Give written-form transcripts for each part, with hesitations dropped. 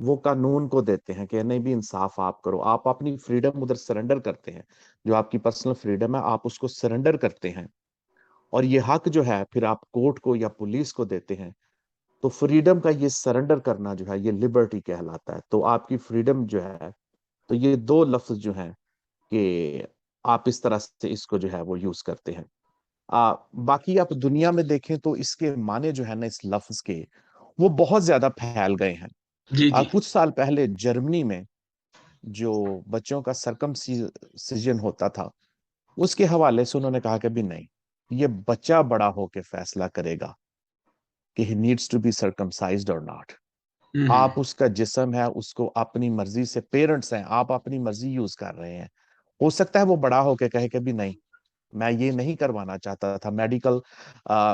وہ قانون کو دیتے ہیں کہ نہیں بھی انصاف آپ کرو. آپ اپنی فریڈم ادھر سرنڈر کرتے ہیں, جو آپ کی پرسنل فریڈم ہے آپ اس کو سرنڈر کرتے ہیں, اور یہ حق جو ہے پھر آپ کورٹ کو یا پولیس کو دیتے ہیں. تو فریڈم کا یہ سرنڈر کرنا جو ہے یہ لبرٹی کہلاتا ہے. تو آپ کی فریڈم جو ہے, تو یہ دو لفظ جو ہیں کہ آپ اس طرح سے اس کو جو ہے وہ یوز کرتے ہیں. باقی آپ دنیا میں دیکھیں تو اس کے معنی جو ہے نا اس لفظ کے, وہ بہت زیادہ پھیل گئے ہیں. جی جی کچھ سال پہلے جرمنی میں جو بچوں کا سرکمسیژن ہوتا تھا, اس کے حوالے سے انہوں نے کہا کہ بھی نہیں, یہ بچہ بڑا ہو کے فیصلہ کرے گا کہ he needs to be circumcised or not. آپ اس کا جسم ہے, اس کو اپنی مرضی سے, پیرنٹس ہیں, آپ اپنی مرضی یوز کر رہے ہیں. ہو سکتا ہے وہ بڑا ہو کے کہے کہ بھی نہیں, میں یہ نہیں کروانا چاہتا تھا, میڈیکل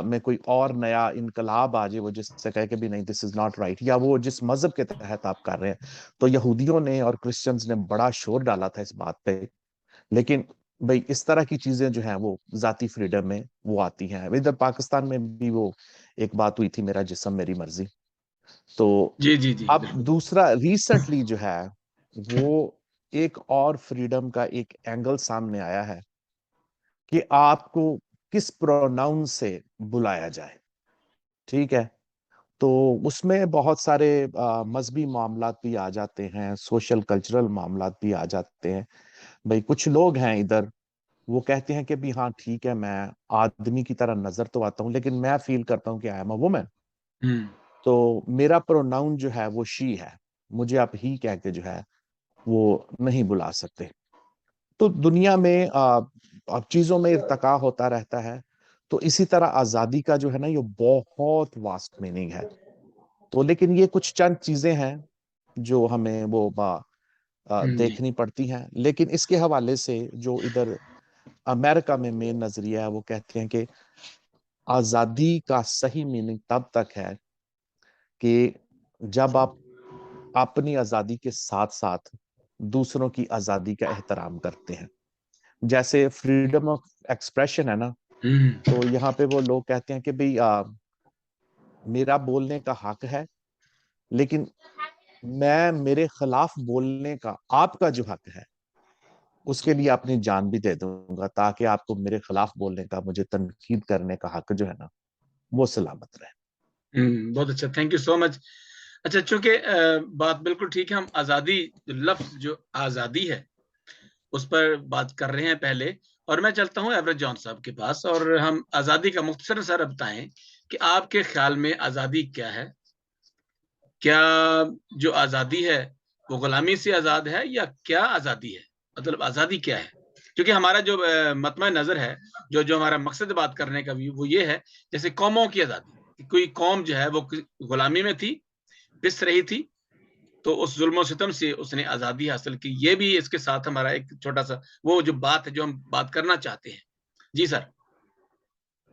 میں کوئی اور نیا انقلاب آ جائے وہ جس سے کہے کہ بھی نہیں دس از ناٹ رائٹ, یا وہ جس مذہب کے تحت آپ کر رہے ہیں. تو یہودیوں نے اور کرسچنز نے بڑا شور ڈالا تھا اس بات پہ. لیکن بھئی اس طرح کی چیزیں جو ہیں وہ ذاتی فریڈم میں وہ آتی ہیں. ادھر پاکستان میں بھی وہ ایک بات ہوئی تھی, میرا جسم میری مرضی. تو جی جی جی اب بالکل. دوسرا ریسنٹلی جو ہے وہ ایک اور فریڈم کا ایک اینگل سامنے آیا ہے کہ آپ کو کس پروناؤن سے بلایا جائے. ٹھیک ہے, تو اس میں بہت سارے مذہبی معاملات بھی آ جاتے ہیں, سوشل کلچرل معاملات بھی آ جاتے ہیں. بھئی کچھ لوگ ہیں ادھر وہ کہتے ہیں کہ بھی ہاں ٹھیک ہے, میں آدمی کی طرح نظر تو آتا ہوں لیکن میں فیل کرتا ہوں کہ آئی ایم اے وومن. تو میرا پروناؤن جو ہے وہ شی ہے, مجھے آپ ہی کہہ کے جو ہے وہ نہیں بلا سکتے. تو دنیا میں اب چیزوں میں ارتقا ہوتا رہتا ہے. تو اسی طرح آزادی کا جو ہے نا یہ بہت واسٹ میننگ ہے. تو لیکن یہ کچھ چند چیزیں ہیں جو ہمیں وہ جی دیکھنی پڑتی ہیں. لیکن اس کے حوالے سے جو ادھر امریکہ میں مین نظریہ ہے, وہ کہتے ہیں کہ آزادی کا صحیح میننگ تب تک ہے کہ جب آپ اپنی آزادی کے ساتھ ساتھ دوسروں کی آزادی کا احترام کرتے ہیں. جیسے فریڈم آف ایکسپریشن ہے نا, تو یہاں پہ وہ لوگ کہتے ہیں کہ بھئی میرا بولنے کا حق ہے, لیکن میں میرے خلاف بولنے کا آپ کا جو حق ہے اس کے لیے اپنی جان بھی دے دوں گا, تاکہ آپ کو میرے خلاف بولنے کا, مجھے تنقید کرنے کا حق جو ہے نا وہ سلامت رہے. بہت اچھا, تھینک یو سو مچ. اچھا, چونکہ بات بالکل ٹھیک ہے, ہم آزادی لفظ جو آزادی ہے اس پر بات کر رہے ہیں پہلے, اور میں چلتا ہوں ایوریج جان صاحب کے پاس, اور ہم آزادی کا مختصر سا بتائیں کہ آپ کے خیال میں آزادی کیا ہے. کیا جو آزادی ہے وہ غلامی سے آزاد ہے, یا کیا آزادی ہے, مطلب آزادی کیا ہے. کیونکہ ہمارا جو مطمع نظر ہے, جو ہمارا مقصد بات کرنے کا بھی وہ یہ ہے, جیسے قوموں کی آزادی, کوئی قوم جو ہے وہ غلامی میں تھی, پس رہی تھی, تو اس ظلم و ستم سے اس نے آزادی حاصل کی. یہ بھی اس کے ساتھ ہمارا ایک چھوٹا سا وہ جو بات ہے جو ہم بات کرنا چاہتے ہیں. جی sir.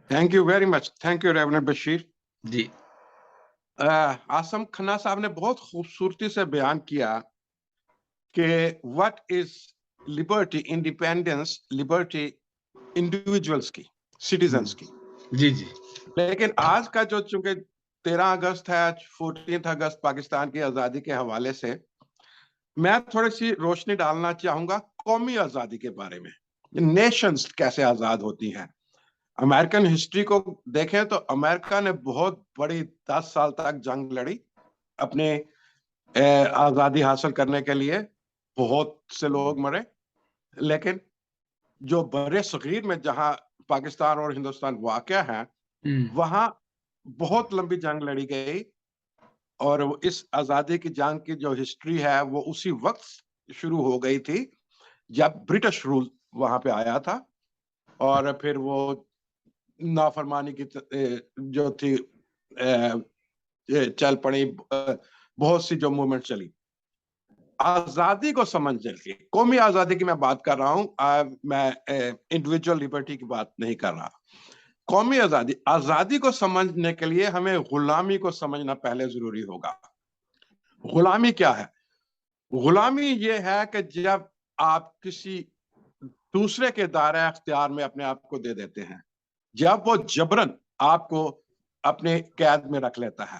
Thank you very much. Thank you reverend Bashir. جی آسم کھنہ صاحب نے بہت خوبصورتی سے بیان کیا کہ what is liberty, independence, liberty individuals کی, سٹیزنز کی. جی جی لیکن آج کا جو چونکہ 13 اگست ہے, 14 اگست پاکستان کی آزادی کے حوالے سے میں تھوڑی سی روشنی ڈالنا چاہوں گا قومی آزادی کے بارے میں. نیشنز کیسے آزاد ہوتی ہیں. امریکن ہسٹری کو دیکھیں تو امریکہ نے بہت بڑی 10 سال تک جنگ لڑی اپنے آزادی حاصل کرنے کے لیے, بہت سے لوگ مرے. لیکن جو بر صغیر میں جہاں پاکستان اور ہندوستان واقع ہیں وہاں بہت لمبی جنگ لڑی گئی, اور اس آزادی کی جنگ کی جو ہسٹری ہے وہ اسی وقت شروع ہو گئی تھی جب برٹش رول وہاں پہ آیا تھا, اور پھر وہ نافرمانی کی جو تھی چل پڑی, بہت سی جو موومنٹ چلی. آزادی کو سمجھنے کے, قومی آزادی کی میں بات کر رہا ہوں, میں انڈیویجول لبرٹی کی بات نہیں کر رہا. قومی آزادی کو سمجھنے کے لیے ہمیں غلامی کو سمجھنا پہلے ضروری ہوگا. غلامی کیا ہے؟ غلامی یہ ہے کہ جب آپ کسی دوسرے کے دائرہ اختیار میں اپنے آپ کو دے دیتے ہیں, جب وہ جبرن آپ کو اپنے قید میں رکھ لیتا ہے.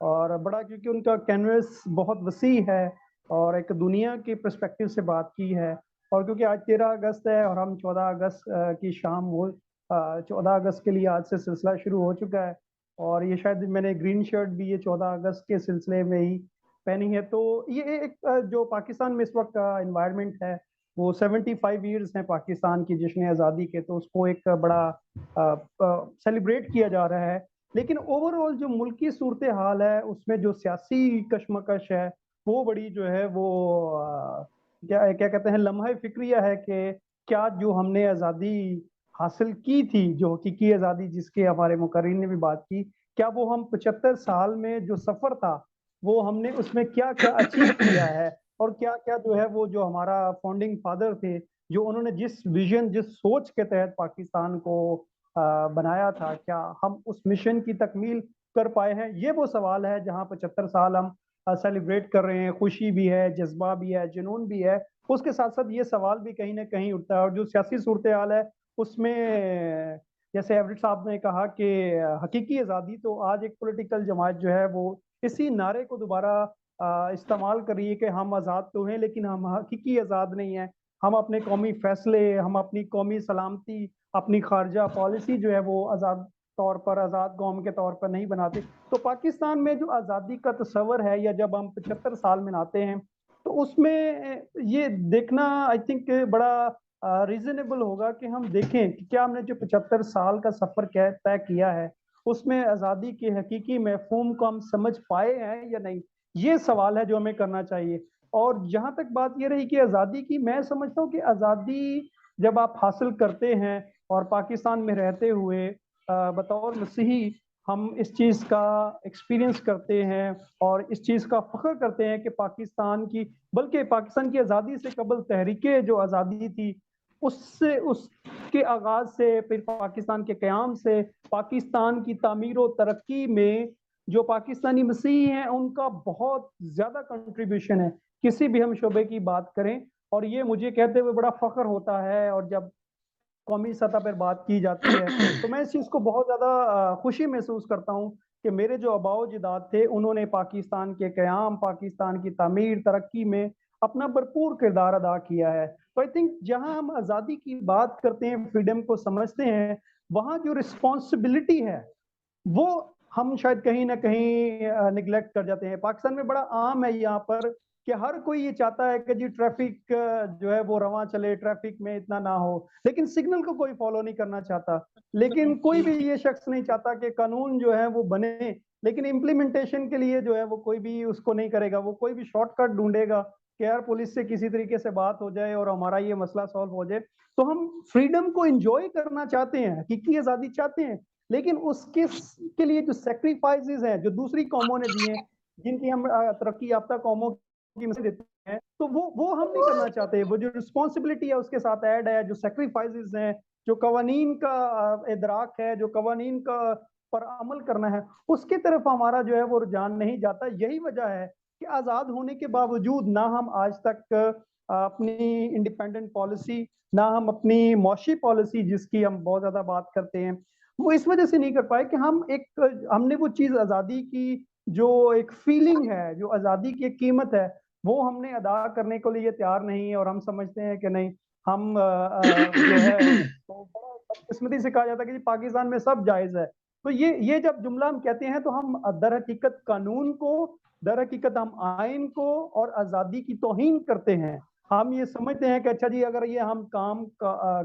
اور بڑا کیونکہ ان کا کینوس بہت وسیع ہے اور ایک دنیا کی پرسپیکٹیو سے بات کی ہے، اور کیونکہ آج 13 اگست ہے اور ہم 14 اگست کی شام ہو 14 اگست کے لیے آج سے سلسلہ شروع ہو چکا ہے، اور یہ شاید میں نے گرین شرٹ بھی یہ 14 اگست کے سلسلے میں ہی پہنی ہے. تو یہ ایک جو پاکستان میں اس وقت کا انوائرمنٹ ہے وہ 75 ایئرز ہیں پاکستان کی جشن آزادی کے، تو اس کو ایک بڑا سیلیبریٹ کیا جا رہا ہے. لیکن اوور آل جو ملکی صورتحال ہے اس میں جو سیاسی کشمکش ہے وہ بڑی جو ہے وہ کیا کہتے ہیں لمحہ فکریہ ہے کہ کیا جو ہم نے آزادی حاصل کی تھی، جو حقیقی آزادی جس کے ہمارے مقررین نے بھی بات کی، کیا وہ ہم 75 سال میں جو سفر تھا وہ ہم نے اس میں کیا کیا اچیو کیا ہے، اور کیا کیا جو ہے وہ جو ہمارا فاؤنڈنگ فادر تھے جو انہوں نے جس ویژن جس سوچ کے تحت پاکستان کو بنایا تھا، کیا ہم اس مشن کی تکمیل کر پائے ہیں. یہ وہ سوال ہے جہاں 75 سال ہم سیلیبریٹ کر رہے ہیں، خوشی بھی ہے، جذبہ بھی ہے، جنون بھی ہے. اس کے ساتھ ساتھ یہ سوال بھی کہیں نہ کہیں اٹھتا ہے، اور جو سیاسی صورتحال ہے اس میں جیسے ایوریٹ صاحب نے کہا کہ حقیقی آزادی، تو آج ایک پولیٹیکل جماعت جو ہے وہ اسی نعرے کو دوبارہ استعمال کر رہی ہے کہ ہم آزاد تو ہیں لیکن ہم حقیقی آزاد نہیں ہیں. ہم اپنے قومی فیصلے، ہم اپنی قومی سلامتی، اپنی خارجہ پالیسی جو ہے وہ آزاد طور پر، آزاد قوم کے طور پر نہیں بناتے. تو پاکستان میں جو آزادی کا تصور ہے، یا جب ہم 75 سال مناتے ہیں تو اس میں یہ دیکھنا آئی تھنک بڑا ریزنیبل ہوگا کہ ہم دیکھیں کہ کیا ہم نے جو 75 سال کا سفر طے کیا ہے اس میں آزادی کے حقیقی مفہوم کو ہم سمجھ پائے ہیں یا نہیں. یہ سوال ہے جو ہمیں کرنا چاہیے. اور جہاں تک بات یہ رہی کہ آزادی کی، میں سمجھتا ہوں کہ آزادی جب آپ حاصل کرتے ہیں اور پاکستان میں رہتے ہوئے بطور مسیحی ہم اس چیز کا ایکسپیرینس کرتے ہیں اور اس چیز کا فخر کرتے ہیں کہ پاکستان کی، بلکہ پاکستان کی آزادی سے قبل تحریکیں جو آزادی تھی اس کے آغاز سے، پھر پاکستان کے قیام سے، پاکستان کی تعمیر و ترقی میں جو پاکستانی مسیحی ہیں ان کا بہت زیادہ کنٹریبیوشن ہے کسی بھی ہم شعبے کی بات کریں. اور یہ مجھے کہتے ہوئے بڑا فخر ہوتا ہے، اور جب قومی سطح پر بات کی جاتی ہے تو میں اس چیز کو بہت زیادہ خوشی محسوس کرتا ہوں کہ میرے جو آباء و اجداد تھے انہوں نے پاکستان کے قیام، پاکستان کی تعمیر ترقی میں اپنا بھرپور کردار ادا کیا ہے. تو آئی تھنک جہاں ہم آزادی کی بات کرتے ہیں، فریڈم کو سمجھتے ہیں، وہاں جو رسپانسبلٹی ہے وہ ہم شاید کہیں نہ کہیں نگلیکٹ کر جاتے ہیں. پاکستان میں بڑا عام ہے یہاں پر کہ ہر کوئی یہ چاہتا ہے کہ جی ٹریفک جو ہے وہ رواں چلے، ٹریفک میں اتنا نہ ہو، لیکن سگنل کو کوئی فالو نہیں کرنا چاہتا. لیکن کوئی بھی یہ شخص نہیں چاہتا کہ قانون جو ہے وہ بنے، لیکن امپلیمنٹیشن کے لیے جو ہے وہ کوئی بھی اس کو نہیں کرے گا. وہ کوئی بھی شارٹ کٹ ڈھونڈے گا کہ یار پولیس سے کسی طریقے سے بات ہو جائے اور ہمارا یہ مسئلہ سالو ہو جائے. تو ہم فریڈم کو انجوائے کرنا چاہتے ہیں، حقیقی آزادی چاہتے ہیں، لیکن اس کے لیے جو سیکریفائسز ہیں جو دوسری قوموں نے دیے ہیں، جن کی ہم ترقی یافتہ قوموں کی مثال دیتے ہیں، تو وہ ہم نہیں کرنا چاہتے. وہ جو رسپانسبلٹی ہے اس کے ساتھ ایڈ ہے، جو سیکریفائسز ہیں، جو قوانین کا ادراک ہے، جو قوانین کا پر عمل کرنا ہے، اس کی طرف ہمارا جو ہے وہ رجحان نہیں جاتا. یہی وجہ ہے کہ آزاد ہونے کے باوجود نہ ہم آج تک اپنی انڈیپینڈنٹ پالیسی، نہ ہم اپنی معاشی پالیسی جس کی ہم بہت زیادہ بات کرتے ہیں، وہ اس وجہ سے نہیں کر پائے کہ ہم نے وہ چیز آزادی کی جو ایک فیلنگ ہے، جو آزادی کی ایک قیمت ہے، وہ ہم نے ادا کرنے کے لیے تیار نہیں. اور ہم سمجھتے ہیں کہ نہیں، ہم جو ہے بدقسمتی سے کہا جاتا ہے کہ پاکستان میں سب جائز ہے. تو یہ جب جملہ ہم کہتے ہیں تو ہم در حقیقت قانون کو، در حقیقت ہم آئین کو اور آزادی کی توہین کرتے ہیں. ہم یہ سمجھتے ہیں کہ اچھا جی اگر یہ ہم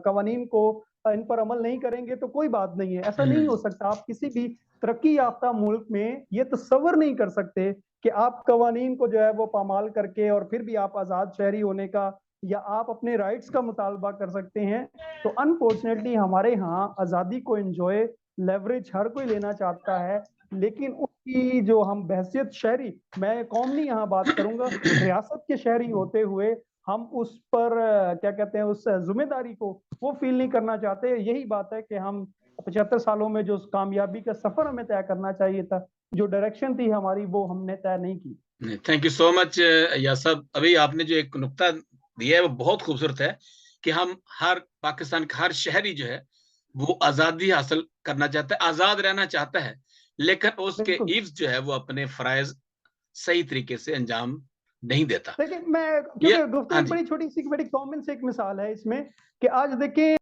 قوانین کو ان پر عمل نہیں کریں گے تو کوئی بات نہیں ہے. ایسا نہیں ہو سکتا. آپ کسی بھی ترقی یافتہ ملک میں یہ تصور نہیں کر سکتے کہ آپ قوانین کو جو ہے وہ پامال کر کے اور پھر بھی آپ آزاد شہری ہونے کا یا آپ اپنے رائٹس کا مطالبہ کر سکتے ہیں. تو انفارچونیٹلی ہمارے ہاں آزادی کو انجوائے لیوریج ہر کوئی لینا چاہتا ہے، لیکن اس کی جو ہم بحثیت شہری، میں قوم نہیں یہاں بات کروں گا، ریاست کے شہری ہوتے ہوئے ہم اس پر کیا کہتے ہیں اس ذمہ داری کو وہ فیل نہیں کرنا چاہتے. یہی بات ہے کہ ہم 75 سالوں میں جو کامیابی کا سفر ہمیں طے کرنا چاہیے تھا، جو ڈائریکشن تھی ہماری، وہ ہم نے طے نہیں کی. تھینک یو سو مچ یا صاحب. ابھی آپ نے جو ایک نقطہ دیا ہے وہ بہت خوبصورت ہے کہ ہم ہر پاکستان کا ہر شہری جو ہے وہ آزادی حاصل کرنا چاہتا ہے، آزاد رہنا چاہتا ہے. لیکن اس کے بالکل ایفز جو ہے وہ اپنے فرائض صحیح طریقے سے انجام نہیں دیتا. دیکھیں میں یہ کیونکہ گفتگو ہاں ایک جی بڑی چھوٹی سی بڑی کامن سے ایک مثال ہے اس میں کہ آج دیکھیں